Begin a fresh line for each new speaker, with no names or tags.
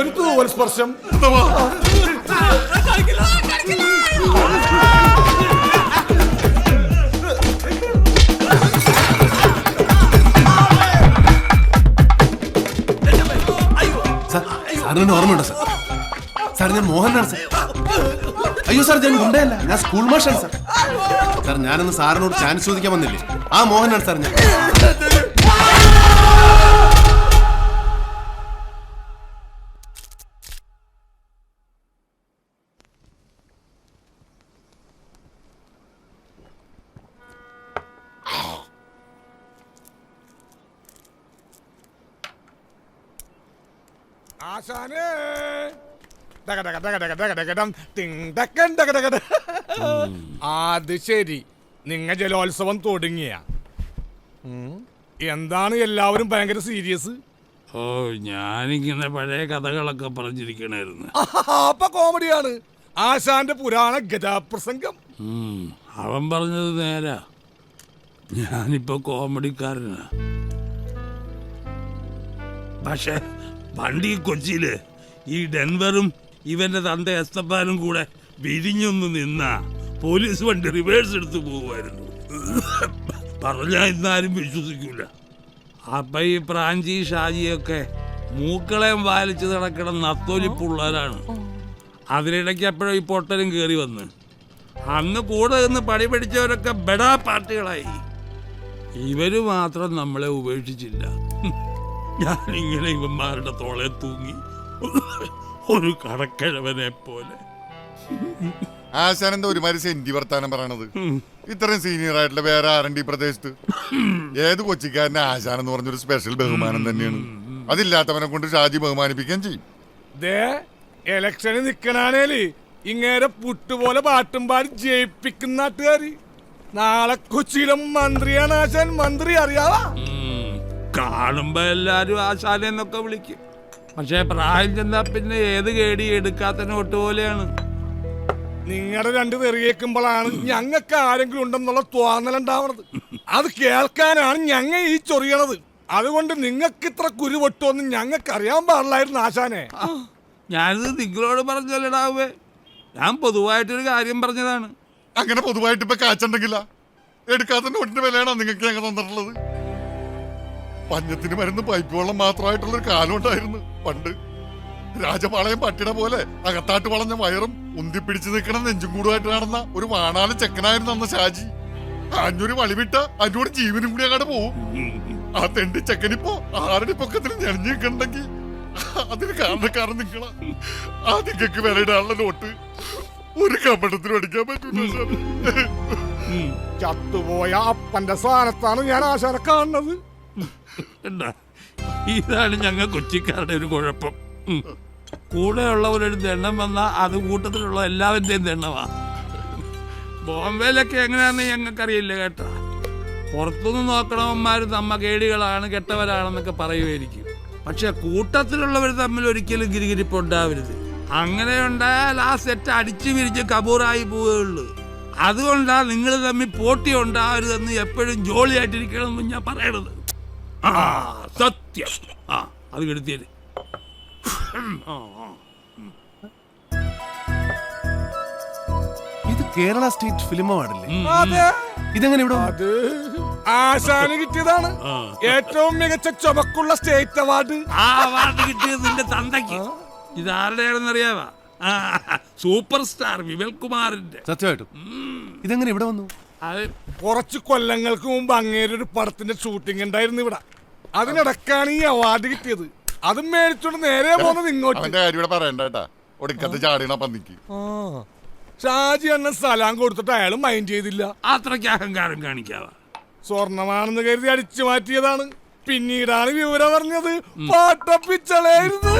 ഒരു തൂവൽ സ്പർശം.
സാറിന് ഓർമ്മയുണ്ടോ സാർ? സാർ ഞാൻ മോഹനാണ് സാർ. അയ്യോ സാർ, ഞാൻ ഗുണ്ടയല്ല, ഞാൻ സ്കൂൾ മാഷാണ് സാർ. സാർ ഞാനൊന്ന് സാറിനോട് ചാൻസ് ചോദിക്കാൻ വന്നില്ലേ, ആ മോഹനാണ് സാർ ഞാൻ.
ആശാനേ, അത് ശരി, നിങ്ങ ജലോത്സവം തുടങ്ങിയ? എന്താണ് എല്ലാവരും ഭയങ്കര സീരിയസ്?
ഓ, ഞാനിങ്ങനെ പഴയ കഥകളൊക്കെ പറഞ്ഞിരിക്കണായിരുന്നു.
അപ്പൊ കോമഡിയാണ്. ആശാന്റെ പുരാണ ഗജാപ്രസംഗം.
അവൻ പറഞ്ഞത് നേരാ. ഞാനിപ്പോ കോമഡിക്കാരനാ. പക്ഷെ പണ്ട് ഈ കൊച്ചിയില് ഈ ഡെൻവറും ഇവന്റെ തന്ത എസ്തപ്പാനും കൂടെ വിരിഞ്ഞൊന്ന് നിന്നാ പോലീസ് വണ്ടി റിവേഴ്സ് എടുത്ത് പോകുമായിരുന്നു. പറഞ്ഞാ ഇന്നാരും വിശ്വസിക്കൂല. അപ്പൊ ഈ പ്രാഞ്ചി ഷാജിയൊക്കെ മൂക്കളെയും വാലിച്ച് നടക്കണം നത്തോലിപ്പുള്ളവരാണ്. അതിനിടയ്ക്ക് എപ്പോഴും ഈ പൊട്ടലും കയറി വന്ന് അന്ന് കൂടെ നിന്ന് പണി പഠിച്ചവരൊക്കെ ബെഡാ പാർട്ടികളായി. ഇവര് മാത്രം നമ്മളെ ഉപേക്ഷിച്ചില്ല. ഞാനിങ്ങനെ ഇവന്മാരുടെ തോളെ തൂങ്ങി ഒരു കടക്കിഴവനെ പോലെ.
ആശാനെന്താ ഒരുമാതിരി സെന്റി വർത്താനം പറയണത്? ഇത്രയും സീനിയർ ആയിട്ടുള്ള വേറെ ആരണ്ടി പ്രദേശത്ത് ഏത് കൊച്ചിക്കാരനെ ആശാൻ എന്ന് പറഞ്ഞൊരു സ്പെഷ്യൽ ബഹുമാനം തന്നെയാണ്. അതില്ലാത്തവനെ കൊണ്ട് ഷാജി ബഹുമാനിപ്പിക്കാൻ ചെയ്യും.
എലക്ഷന് നിക്കണേല് ഇങ്ങേരെ പുട്ടുപോലെ പാട്ടും പാടി ജയിപ്പിക്കുന്ന നാട്ടുകാര്. നാളെ കൊച്ചിയിലെ മന്ത്രിയാണ് ആശാൻ. മന്ത്രി അറിയാവാ?
കാണുമ്പോ എല്ലാരും ആശാനെന്നൊക്കെ വിളിക്കും. പക്ഷെ പ്രായം ചെന്നാ പിന്നെ ഏത് കേടി എടുക്കാത്ത നോട്ട് പോലെയാണ്.
നിങ്ങളുടെ രണ്ട് തെറിയേക്കുമ്പോഴാണ് ഞങ്ങൾക്ക് ആരെങ്കിലും ഉണ്ടെന്നുള്ള തോന്നലുണ്ടാവണത്. അത് കേൾക്കാനാണ് ഞങ്ങ ഈ ചൊറിയണത്. അതുകൊണ്ട് നിങ്ങൾക്ക് ഇത്ര കുരുവൊട്ടുമെന്ന് ഞങ്ങൾക്ക് അറിയാൻ പാടില്ലായിരുന്നു ആശാനെ.
ഞാനിത് നിങ്ങളോട് പറഞ്ഞല്ലടാവേ, ഞാൻ പൊതുവായിട്ടൊരു കാര്യം പറഞ്ഞതാണ്.
അങ്ങനെ പൊതുവായിട്ട് ഇപ്പൊ കാച്ചുണ്ടെങ്കില എടുക്കാത്ത നോട്ടിന്റെ വിലയാണോ നിങ്ങൾക്ക് ഞങ്ങൾ തന്നിട്ടുള്ളത്? പഞ്ഞത്തിന് മരുന്ന് പൈപ്പ് വെള്ളം മാത്രമായിട്ടുള്ളൊരു കാലം ഉണ്ടായിരുന്നു പണ്ട്. രാജപാളയം പട്ടിയുടെ പോലെ അകത്താട്ട് വളഞ്ഞ വയറും ഉന്തിപ്പിടിച്ച് നിൽക്കണം നെഞ്ചും കൂടുമായിട്ട് നടന്ന ഒരു വാണാലും ചെക്കനായിരുന്നു അന്ന് ഷാജി. അഞ്ഞൂര് വളിവിട്ട അഞ്ഞൂറ് ജീവനും കൂടി അങ്ങോട്ട് പോവും. ആ തെണ്ടി ചെക്കനിപ്പോ ആരുടെ പൊക്കത്തിൽ ഞെളിഞ്ഞു നിൽക്കണ്ടെങ്കിൽ അതിന് കാരണക്കാരൻ നിൽക്കണ. ആ നിങ്ങൾക്ക് വിലയിടാനുള്ള നോട്ട് ഒരു കമ്പടത്തിനും അടിക്കാൻ പറ്റൂല.
ചത്തുപോയ അപ്പന്റെ സ്ഥാനത്താണ് ഞാൻ ആശാനെ കാണുന്നത്.
ഇതാണ് ഞങ്ങൾ കൊച്ചിക്കാരുടെ ഒരു കുഴപ്പം. കൂടെയുള്ളവരൊരു ദണ്ണം വന്നാൽ അത് കൂട്ടത്തിലുള്ള എല്ലാവരുടെയും ദണ്ണമാ. ബോംബെയിലൊക്കെ എങ്ങനെയാണെന്ന് ഞങ്ങൾക്കറിയില്ല കേട്ടോ. പുറത്തുനിന്ന് നോക്കണവന്മാർ നമ്മ കേടികളാണ്, കെട്ടവരാണെന്നൊക്കെ പറയുമായിരിക്കും. പക്ഷെ കൂട്ടത്തിലുള്ളവർ തമ്മിൽ ഒരിക്കലും ഗിരിഗിരിപ്പ് ഉണ്ടാവരുത്. അങ്ങനെ ഉണ്ടായാൽ ആ സെറ്റ് അടിച്ചു വിരിച്ച് കബൂറായി പോവുകയുള്ളൂ. അതുകൊണ്ടാണ് നിങ്ങൾ തമ്മിൽ പോട്ടി ഉണ്ടാവരുതെന്ന് എപ്പോഴും ജോളിയായിട്ടിരിക്കണമെന്ന് ഞാൻ പറയണത്. ആ സത്യം. ആ അത് കെടുത്തിയത്.
ഇത് കേരള സ്റ്റേറ്റ് ഫിലിം അവാർഡല്ലേ? ഇതെങ്ങനെ ഇവിടെ?
ആശാന് കിട്ടിയതാണ് ഏറ്റവും മികച്ച ചുമക്കുള്ള സ്റ്റേറ്റ് അവാർഡ്.
ആ അവാർഡ് കിട്ടിയത് നിന്റെ തന്തയ്ക്ക്. ഇതാരുടെയാണെന്ന് അറിയാവാ? സൂപ്പർ സ്റ്റാർ വിമൽ കുമാറിന്റെ.
സത്യമായിട്ടും ഇതെങ്ങനെ ഇവിടെ വന്നു?
കുറച്ച് കൊല്ലങ്ങൾക്ക് മുമ്പ് അങ്ങേരൊരു പടത്തിന്റെ ഷൂട്ടിംഗ് ഉണ്ടായിരുന്നു ഇവിടെ. അതിനിടക്കാണ് ഈ അവാർഡ് കിട്ടിയത്. അതും മേടിച്ചോണ്ട് നേരെ പോകുന്നത് ഇങ്ങോട്ട്. ഷാജി അണ്ണൻ സലാം കൊടുത്തിട്ട് അയാൾ മൈൻഡ് ചെയ്തില്ല.
അത്രയ്ക്ക് അഹങ്കാരം കാണിക്കാവാ.
സ്വർണമാണെന്ന് കരുതി അടിച്ചു മാറ്റിയതാണ്. പിന്നീടാണ് വിവരം പറഞ്ഞത് പാട്ടപ്പിച്ചളായിരുന്നു.